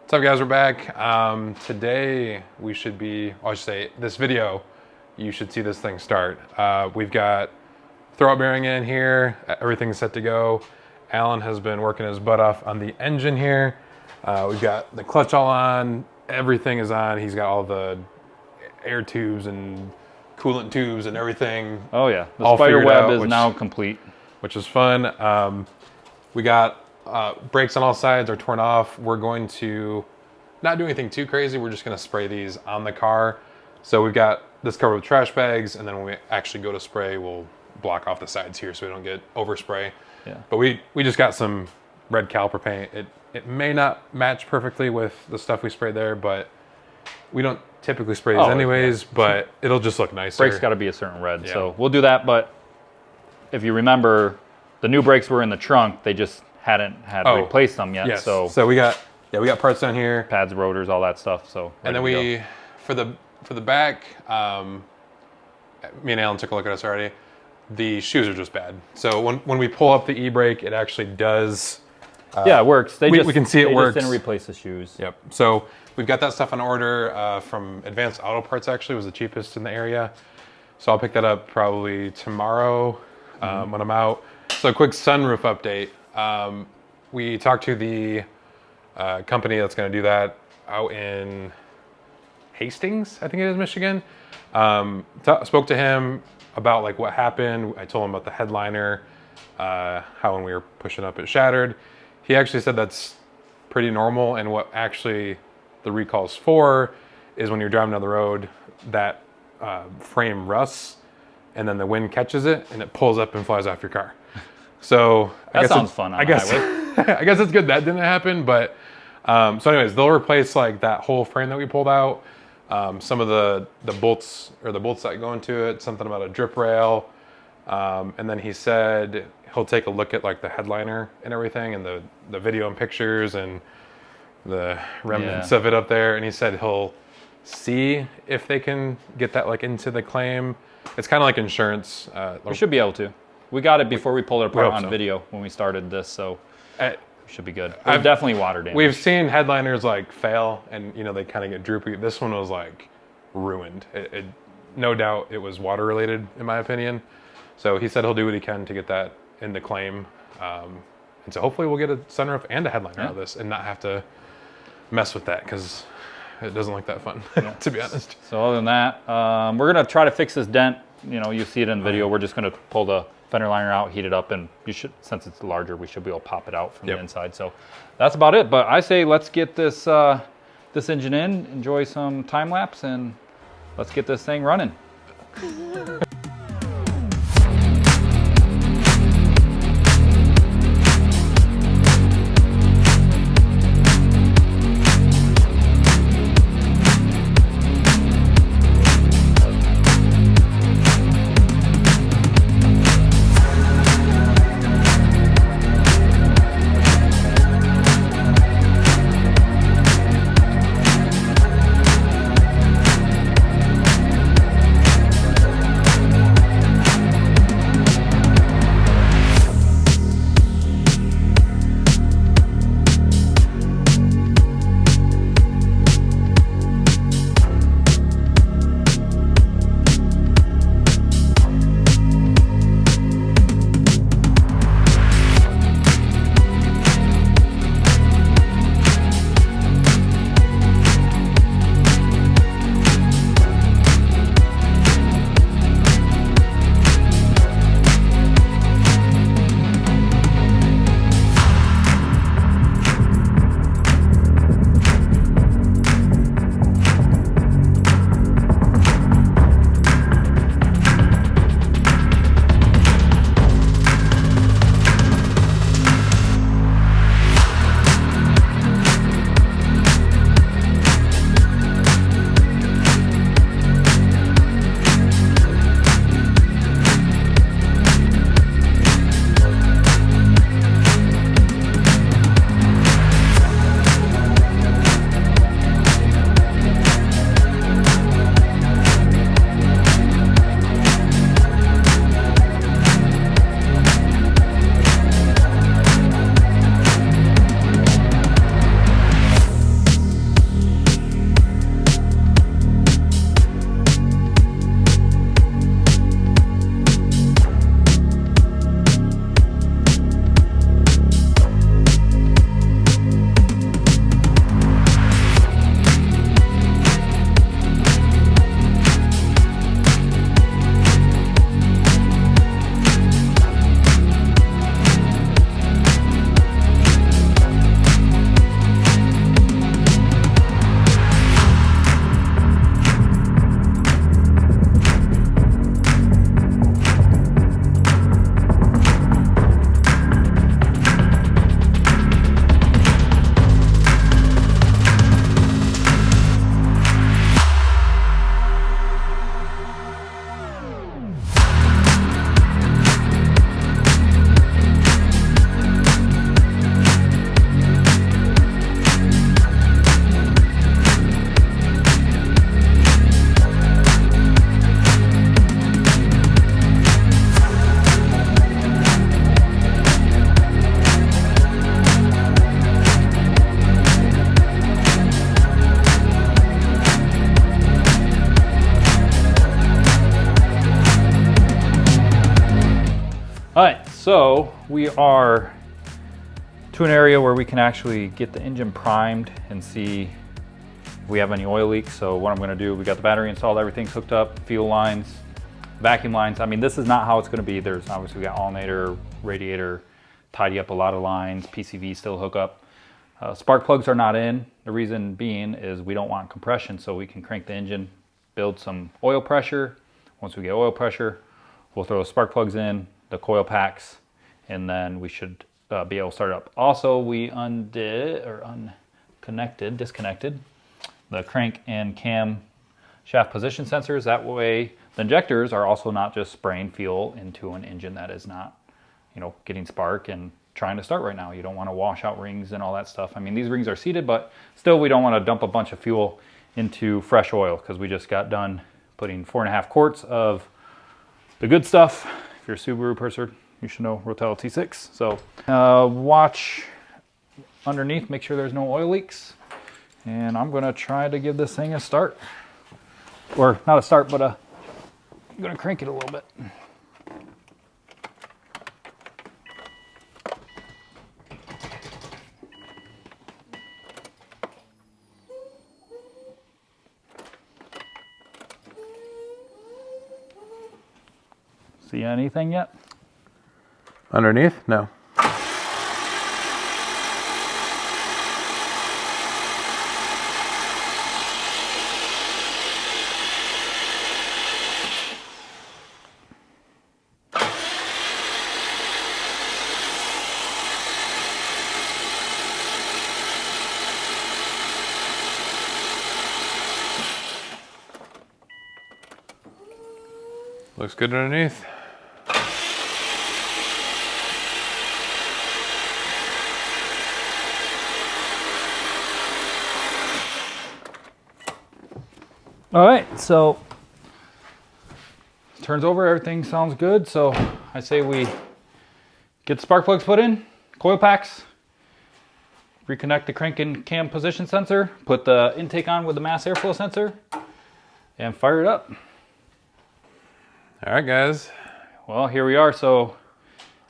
What's up, guys? We're back. Today we should be, I should say, this video, you should see this thing start. We've got throwout bearing in here, everything's set to go. Alan has been working his butt off on the engine here. We've got the clutch all on, everything is on. He's got all the air tubes and coolant tubes and everything. Oh yeah, the spider web is now complete. Which is fun. We got brakes on all sides are torn off. We're going to not do anything too crazy. We're just going to spray these on the car. So we've got this covered with trash bags, and then when we actually go to spray, we'll block off the sides here so we don't get overspray. Yeah. But we just got some red caliper paint. It may not match perfectly with the stuff we sprayed there, but we don't typically spray these anyways, but it'll just look nicer. Brakes got to be a certain red, so we'll do that. But if you remember, the new brakes were in the trunk. They just hadn't replaced them yet. Yes. So we got parts down here, pads, rotors, all that stuff. So and then for the back, me and Alan took a look at us already. The shoes are just bad. So when we pull up the e-brake, it actually does. Yeah, it works. We can see it works. They just didn't replace the shoes. Yep. So we've got that stuff on order from Advanced Auto Parts. Actually, was the cheapest in the area. So I'll pick that up probably tomorrow when I'm out. So a quick sunroof update. We talked to the company that's going to do that out in Hastings, I think it is, Michigan. Spoke to him about like what happened. I told him about the headliner, how when we were pushing up it shattered. He actually said that's pretty normal, and what actually the recall's for is when you're driving down the road, that frame rusts, and then the wind catches it, and it pulls up and flies off your car. So that sounds fun. I guess I guess it's good that didn't happen, but so anyways, they'll replace like that whole frame that we pulled out. Some of the bolts or the bolts that go into it, something about a drip rail, and then he said he'll take a look at like the headliner and everything, and the video and pictures and the remnants of it up there, and he said he'll see if they can get that like into the claim. It's kind of like insurance. We should be able to. We got it before we pulled it apart on video when we started this, so we should be good. It's definitely water damage. We've seen headliners like fail, and they kind of get droopy. This one was like ruined. No doubt it was water related, in my opinion. So he said he'll do what he can to get that in the claim, and so hopefully we'll get a sunroof and a headliner out of this, and not have to mess with that because it doesn't look that fun, to be honest. So other than that, we're gonna try to fix this dent. You see it in the video. We're just gonna pull the fender liner out, heat it up, and you should, since it's larger, we should be able to pop it out from the inside. So that's about it. But I say let's get this this engine in, enjoy some time lapse, and let's get this thing running. So we are to an area where we can actually get the engine primed and see if we have any oil leaks. So what I'm gonna do, we got the battery installed, everything's hooked up, fuel lines, vacuum lines. I mean, this is not how it's gonna be. There's obviously we got alternator, radiator, tidy up a lot of lines, PCV still hook up. Spark plugs are not in. The reason being is we don't want compression, so we can crank the engine, build some oil pressure. Once we get oil pressure, we'll throw the spark plugs in, the coil packs, and then we should be able to start it up. Also, we disconnected the crank and cam shaft position sensors. That way, the injectors are also not just spraying fuel into an engine that is not, you know, getting spark and trying to start right now. You don't want to wash out rings and all that stuff. I mean, these rings are seated, but still we don't want to dump a bunch of fuel into fresh oil because we just got done putting 4.5 quarts of the good stuff. If you're a Subaru person, you should know Rotella T6. So watch underneath, make sure there's no oil leaks. And I'm gonna try to give this thing a start. Or not a start, but I'm gonna crank it a little bit. See anything yet? Underneath? No. Looks good underneath. All right, so turns over, everything sounds good. So I say we get the spark plugs put in, coil packs, reconnect the crank and cam position sensor, put the intake on with the mass airflow sensor, and fire it up. All right, guys. Well, here we are. So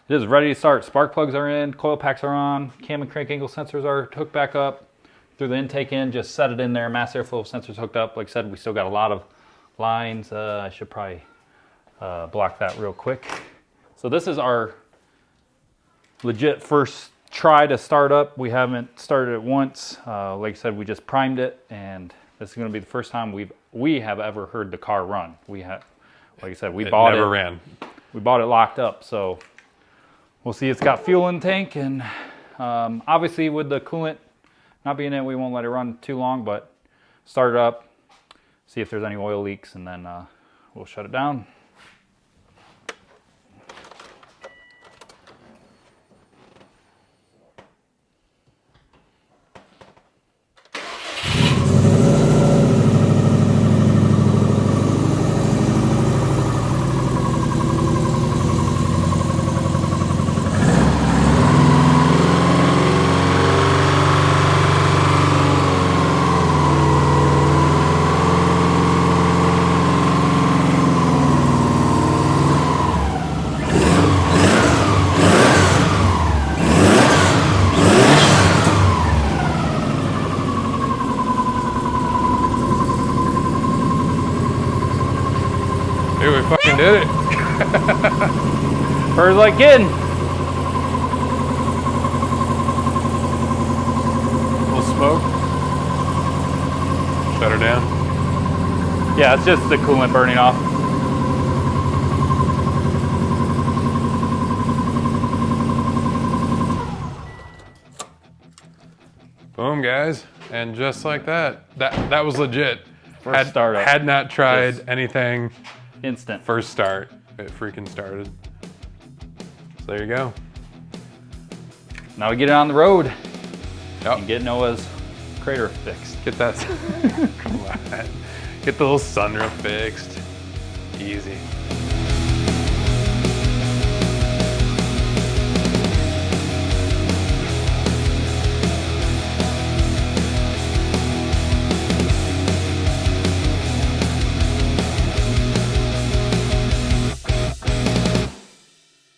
it is ready to start. Spark plugs are in, coil packs are on, cam and crank angle sensors are hooked back up. Threw the intake in, just set it in there. Mass airflow sensors hooked up. Like I said, we still got a lot of lines. I should probably block that real quick. So this is our legit first try to start up. We haven't started it once. Like I said, we just primed it, and this is going to be the first time we have ever heard the car run. We had, like I said, we bought it. Never ran. We bought it locked up, so we'll see. It's got fuel in the tank, and obviously with the coolant not being in, we won't let it run too long, but start it up, see if there's any oil leaks, and then we'll shut it down. Dude, we fucking did it. Birds like kidding. Little smoke. Shut her down. Yeah, it's just the coolant burning off. Boom, guys. And just like that, that was legit. First startup. Had not tried Yes. anything. Instant. First start, it freaking started. So there you go. Now we get it on the road Yep. and get Noah's crater fixed. Get that. Come on. Get the little sunroof fixed. Easy.